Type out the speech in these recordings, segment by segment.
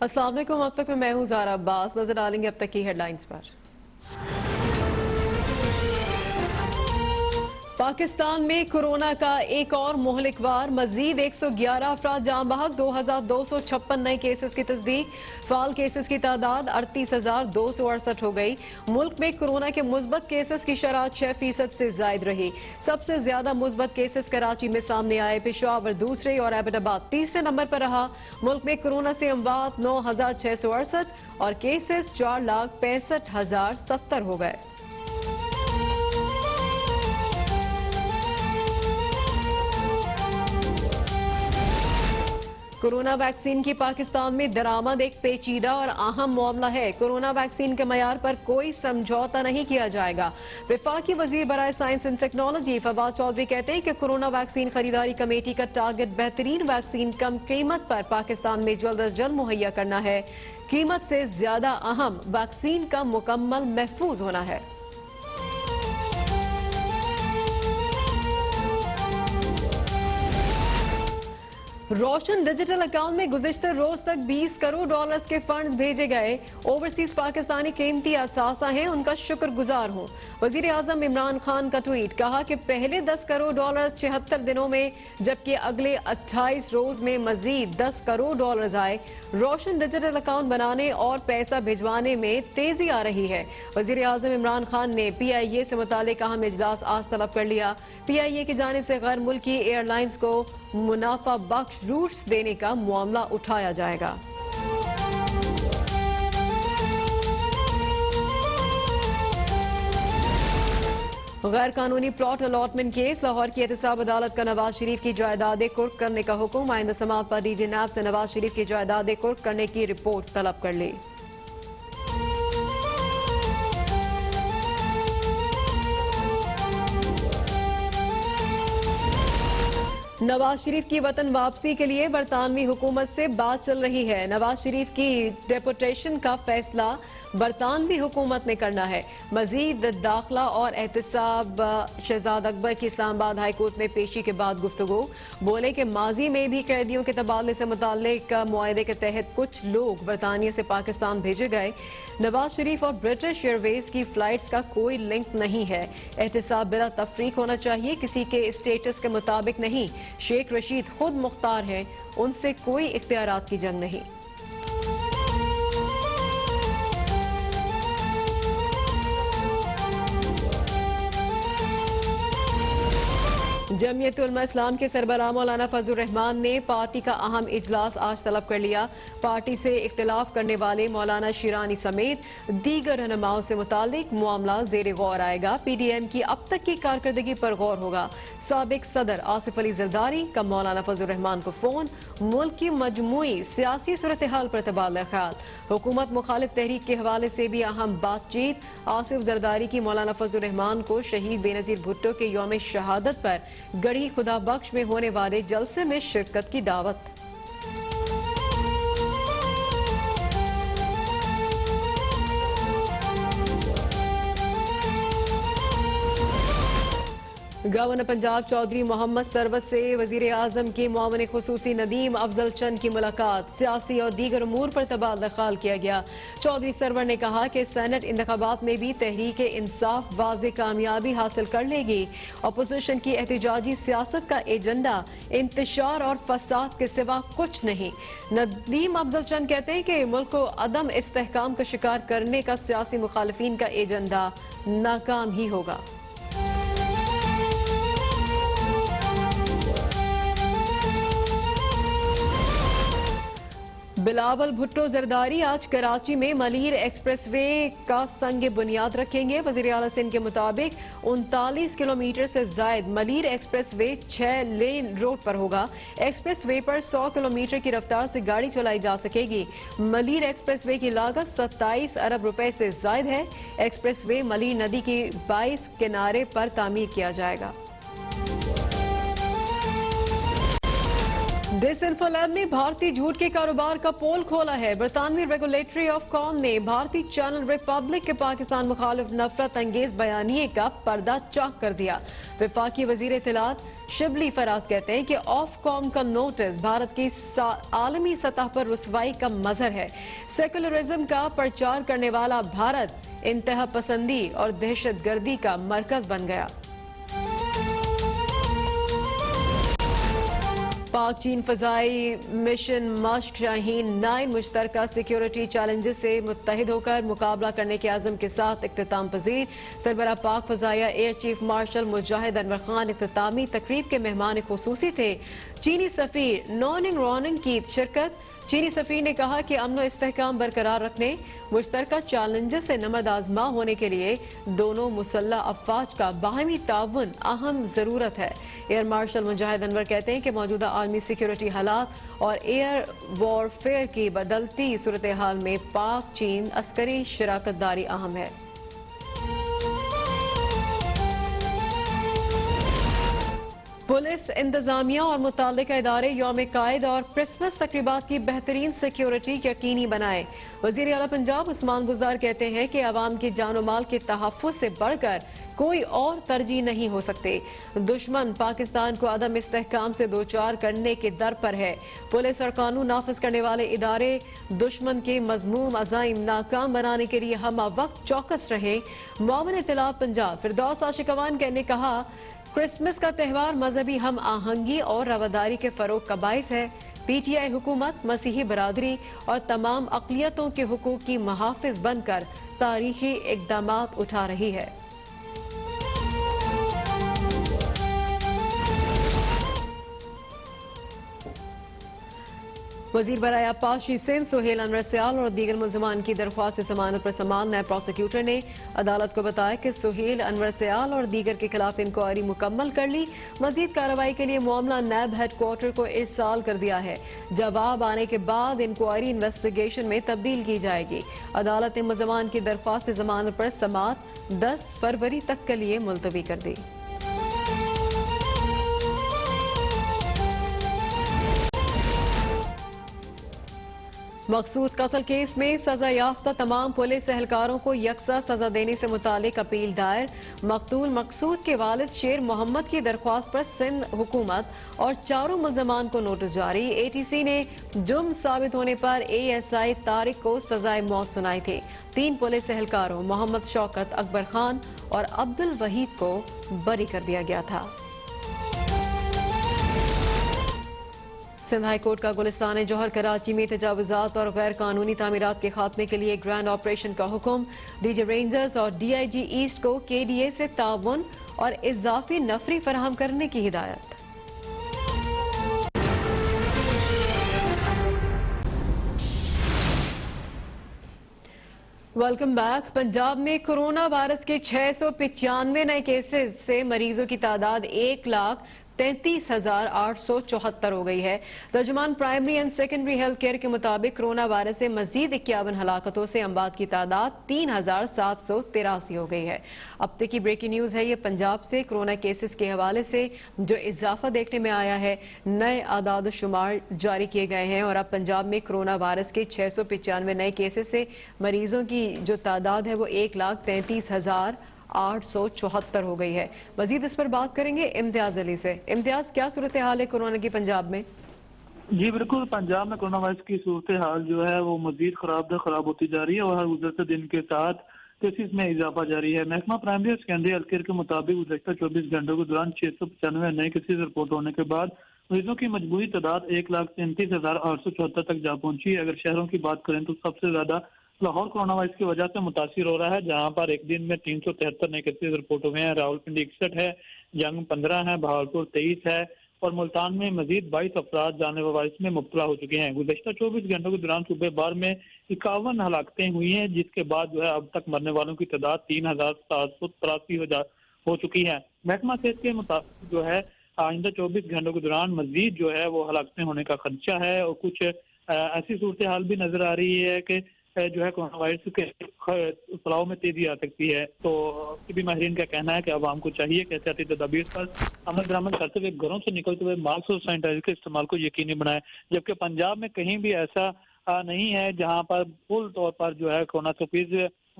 अस्सलाम वालेकुम। अब तक मैं हूँ ज़ारा अब्बास। नजर डालेंगे अब तक की हेडलाइंस पर। पाकिस्तान में कोरोना का एक और मोहलिक वार, मजीद 111 अफराद जान बहक, 2256 नए केसेस की तस्दीक। फाल केसेस की तादाद 38,268 हो गई। मुल्क में कोरोना के मुस्बत केसेस की शरह 6% से जायद रही। सबसे ज्यादा मुस्बत केसेस कराची में सामने आए। पेशावर दूसरे और एबटाबाद तीसरे नंबर पर रहा। मुल्क में कोरोना से अमवात 9,668 और केसेस 4,65,070 हो गए। कोरोना वैक्सीन की पाकिस्तान में दरामद एक पेचीदा और अहम मामला है। कोरोना वैक्सीन के मयार पर कोई समझौता नहीं किया जाएगा। वफाकी वजीर बराए science and technology Fawad Chaudhry कहते हैं कि कोरोना वैक्सीन खरीदारी कमेटी का टारगेट बेहतरीन वैक्सीन कम कीमत पर पाकिस्तान में जल्द अज जल्द मुहैया करना है। कीमत से ज्यादा अहम वैक्सीन का मुकम्मल महफूज होना है। रोशन डिजिटल अकाउंट में गुज़िश्ता रोज तक 20 करोड़ डॉलर्स के फंड्स भेजे गए। ओवरसीज पाकिस्तानी कीमती असासा हैं, उनका शुक्रगुजार हूं। वजीर आजम इमरान खान का ट्वीट, कहा कि पहले 10 करोड़ डॉलर्स 76 दिनों में, जबकि अगले 28 रोज में मजीद 10 करोड़ डॉलर्स आए। रोशन डिजिटल अकाउंट बनाने और पैसा भिजवाने में तेजी आ रही है। वजीर आजम इमरान खान ने PIA से मुतालिक अहम इजलास आज तलब कर लिया। PIA की जानिब से गैर मुल्की एयरलाइंस को मुनाफा बख्श रूट्स देने का मामला उठाया जाएगा। गैर कानूनी प्लॉट अलॉटमेंट केस, लाहौर की एहतसाब अदालत का नवाज शरीफ की जायदादें कुर्क करने का हुक्म। आइंदा समाअत पर DG नैब से नवाज शरीफ की जायदादें कुर्क करने की रिपोर्ट तलब कर ली। नवाज शरीफ की वतन वापसी के लिए बरतानवी हुकूमत से बात चल रही है। नवाज शरीफ की डेपोटेशन का फैसला बरतानवी हुकूमत ने करना है। मजीद दाखिला और एहतसाब शहजाद अकबर की इस्लामाबाद हाई कोर्ट में पेशी के बाद गुफ्तगू। बोले कि माजी में भी कैदियों के तबादले से मुताल्लिक मुआहदे के तहत कुछ लोग बरतानिया से पाकिस्तान भेजे गए। नवाज शरीफ और ब्रिटिश एयरवेज की फ्लाइट्स का कोई लिंक नहीं है। एहतसाब बिला तफरीक होना चाहिए, किसी के स्टेटस के मुताबिक नहीं। शेख रशीद खुद मुख्तार हैं, उनसे कोई इख्तियारात की जंग नहीं। जमीयत उलमा इस्लाम के सरबराह मौलाना फजलुर रहमान ने पार्टी का अहम इजलास आज तलब कर लिया। पार्टी से इख्तिलाफ करने वाले मौलाना शिरानी समेत दीगर रहनुमाओं से मुतालिक मामला जेर गौर आएगा। PDM की अब तक की कारकर्दगी पर गौर होगा। साबिक सदर आसिफ अली जरदारी का मौलाना फजलुर रहमान को फोन। मुल्क की मजमूई सियासी सूरत हाल पर तबादला ख्याल। हुकूमत मुखालिफ तहरीक के हवाले से भी अहम बातचीत। आसिफ जरदारी की मौलाना फजलुर रहमान को शहीद बेनजीर भुट्टो के यौम शहादत पर गढ़ी खुदा बख्श में होने वाले जलसे में शिरकत की दावत। गवर्नर पंजाब चौधरी मोहम्मद सरवत से वजीर आजम के मुआविन खुसूसी नदीम अफजल चंद की मुलाकात। सियासी और दीगर उमूर पर तबादला ख्याल किया गया। चौधरी सरवर ने कहा कि सेनेट इंतखाबात में भी तहरीक इंसाफ वाज़े कामयाबी हासिल कर लेगी। अपोजिशन की एहतजाजी सियासत का एजेंडा इंतशार और फसाद के सिवा कुछ नहीं। नदीम अफजल चंद कहते हैं कि मुल्क को अदम इस्तेहकाम का शिकार करने का सियासी मुखालिफिन का एजेंडा नाकाम ही होगा। बिलावल भुट्टो जरदारी आज कराची में मलीर एक्सप्रेसवे का संग बुनियाद रखेंगे। वज़ीर आला सिंध के मुताबिक 39 किलोमीटर से जायद मलीर एक्सप्रेसवे 6 लेन रोड पर होगा। एक्सप्रेसवे पर 100 किलोमीटर की रफ्तार से गाड़ी चलाई जा सकेगी। मलीर एक्सप्रेसवे की लागत 27 अरब रुपए से जायद है। एक्सप्रेसवे मलीर नदी की 22 किनारे पर तामीर किया जाएगा। डिसइंफो लैब ने भारतीय झूठ के कारोबार का पोल खोला है। बरतानवी रेगुलेटरी ऑफ कॉम ने भारतीय चैनल रिपब्लिक के पाकिस्तान मुखालिफ नफरत अंगेज बयानिए का पर्दा चाक कर दिया। वफाकी वजीर इत्तलात शिबली फराज कहते हैं कि ऑफ कॉम का नोटिस भारत की आलमी सतह पर रुसवाई का मजहर है। सेकुलरिज्म का प्रचार करने वाला भारत इंतहा पसंदी और दहशतगर्दी का मरकज बन गया। पाक चीन फजाई मिशन मश्क शाहीन 9 मुश्तरका सिक्योरिटी चैलेंजेस से मुत्तहिद होकर मुकाबला करने के आज़म के साथ इख्तिताम पजीर। सरबरा पाक फजाया एयर चीफ मार्शल मुजाहिद अनवर खान इख्तितामी तकरीब के मेहमान खुसूसी थे। चीनी सफीर नॉनिंग रॉनिंग की शिरकत। चीनी सफीर ने कहा कि अमन और इस्तेहकाम बरकरार रखने मुश्तरका चैलेंजेस से नमद आजमा होने के लिए दोनों मुसल्लह अफवाज का बाहमी ताउन अहम जरूरत है। एयर मार्शल मुजाहिद अनवर कहते हैं कि मौजूदा आलमी सिक्योरिटी हालात और एयर वॉरफेयर की बदलती सूरत हाल में पाक चीन अस्करी शराकतदारी अहम है। पुलिस, इंतजामिया और मुताल्लिका इदारे यौम कायद और क्रिसमस तकरीबात की बेहतरीन सिक्योरिटी यकीनी बनाए। वजीर आला पंजाब उस्मान बुज़दार कहते हैं कि अवाम की जान और माल के तहफ़्फ़ुज़ से बढ़कर कोई और तरजीह नहीं हो सकते। दुश्मन पाकिस्तान को अदम इस्तेहकाम से दो चार करने के दर पर है। पुलिस और कानून नाफिज करने वाले इदारे दुश्मन के मजमूम अज़ाइम नाकाम बनाने के लिए हम वक्त चौकस रहे। मुआविन इत्तलात पंजाब फिरदौस आशिकवान ने कहा, क्रिसमस का त्यौहार मजहबी हम आहंगी और रवादारी के फरोग का बाइस है। पीटीआई हुकूमत मसीही बरादरी और तमाम अक़लियतों के हुकूक की मुहाफ़िज़ बनकर तारीखी इक़दामात उठा रही है। वजीर बराए आबपाशी सिंध सुहेल अनवर सयाल और दीगर मुल्ज़मान की दरख्वास्त से जमानत पर समान नायब प्रोसिक्यूटर ने अदालत को बताया कि सुहेल अनवर सयाल और दीगर के खिलाफ इंक्वायरी मुकम्मल कर ली। मजीद कार्रवाई के लिए मामला नैब हेडक्वार्टर को इरसाल कर दिया है। जवाब आने के बाद इंक्वायरी इन्वेस्टिगेशन में तब्दील की जाएगी। अदालत ने मुल्ज़मान की दरख्वास्त जमानत पर समात 10 फरवरी तक के लिए मुलतवी कर दी। मकसूद कत्ल केस में सजा याफ्ता तमाम पुलिस एहलकारों को यकसा सजा देने से मुतालिक अपील दायर। मकतूल मकसूद के वालिद शेर मोहम्मद की दरख्वास्त पर सिंध हुकूमत और चारों मुल्ज़मान को नोटिस जारी। ATC ने जुर्म साबित होने पर ASI तारिक को सजाए मौत सुनाई थी। 3 पुलिस एहलकारों मोहम्मद शौकत, अकबर खान और अब्दुल वहीद को बरी कर दिया गया था। सिंध हाई कोर्ट का गुलिस्तान जौहर कराची में तजावुजात और गैर कानूनी तामीरात के खात्मे के लिए ग्रैंड ऑपरेशन का हुक्म। डीजी रेंजर्स और DIG ईस्ट को KDA से ताउन और इजाफी नफरी फराहम करने की हिदायत। Welcome back. पंजाब में कोरोना वायरस के 695 नए केसेस से मरीजों की तादाद 1,33,874 हो गई है। तर्जुमान primary and secondary health care के मुताबिक कोरोना वायरस से मजीद 51 हलाकतों से अमवात की तादाद 3,783 हो गई है। अब तक की ब्रेकिंग न्यूज है ये पंजाब से कोरोना केसेस के हवाले से जो इजाफा देखने में आया है। नए आदाद शुमार जारी किए गए हैं और अब पंजाब में कोरोना वायरस के 695 नए केसेस से मरीजों की जो तादाद है वो 1,33,874 हो गई है। मजीद इस पर बात करेंगे इम्तियाज अली से। इम्तियाज, क्या सूरत हाल है कोरोना की पंजाब में? जी बिल्कुल, पंजाब में कोरोना वायरस की सूरत हाल जो है वो मजीद खराब होती जा रही है और हर गुजरते दिन के साथ केसेस में इजाफा जारी है। महकमा प्राइमरी और सेकेंडरी हेल्थ केयर के मुताबिक गुज़श्ता 24 घंटों के दौरान 695 नए केसेस रिपोर्ट होने के बाद मरीजों की मजबूरी तादाद 1,33,874 तक जा पहुंची। अगर शहरों की बात करें तो सबसे ज्यादा लाहौर कोरोना वायरस की वजह से मुतासिर हो रहा है, जहां पर एक दिन में 373 नए केसेस रिपोर्ट हुए हैं। रावलपिंडी 61 है, जंग 15 है, बहावलपुर 23 है और मुल्तान में मजीद 22 अफराद जाने वायरस में मुब्तला हो चुके हैं। गुज़श्ता 24 घंटों के दौरान सूबे भर में 51 हलाकतें हुई हैं, जिसके बाद जो है अब तक मरने वालों की तादाद 3,783 हो चुकी है। महकमा सेहत के मुताबिक जो है आइंदा 24 घंटों के दौरान मजीद जो है वो हलाकतें होने का खदशा है और कुछ ऐसी सूरत हाल भी नजर आ रही है कि जो है कोरोना वायरस के फैलाव में तेजी आ सकती है। तो भी माहिरीन का कहना है कि आवाम को चाहिए कि एहतियाती तदाबीर पर अमल दरामद करते हुए घरों से निकलते हुए मास्क और सैनिटाइजर के इस्तेमाल को यकीनी बनाए। जबकि पंजाब में कहीं भी ऐसा नहीं है जहां पर फुल तौर पर जो है कोरोना एसओपीज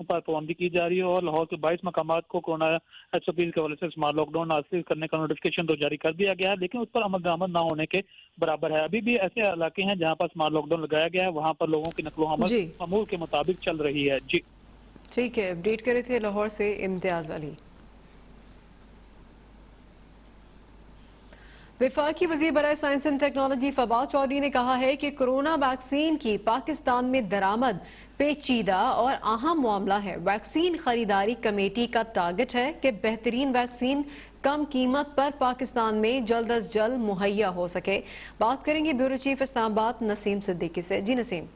पर पाबंदी की जा रही है, और लाहौर के 22 मकामात को कोरोना एसओपीज के हवाले से स्मार्ट लॉकडाउन नाफिज करने का नोटिफिकेशन तो जारी कर दिया गया है, लेकिन उस पर अमल दरामद ना होने के बराबर है। अभी भी ऐसे इलाके हैं जहां पर स्मार्ट लॉकडाउन लगाया गया है, वहां पर लोगों की नकलो हमल जी मामूल के मुताबिक चल रही है। जी ठीक है, अपडेट कर रहे थे लाहौर से इम्तियाज अली। वफाकी वज़ीर बराए science and technology Fawad Chaudhry ने कहा है कि कोरोना वैक्सीन की पाकिस्तान में दरामद पेचीदा और अहम मामला है। वैक्सीन खरीदारी कमेटी का टारगेट है कि बेहतरीन वैक्सीन कम कीमत पर पाकिस्तान में जल्द अज जल्द मुहैया हो सके। बात करेंगे ब्यूरो चीफ इस्लामाबाद नसीम सिद्दीकी से। जी नसीम।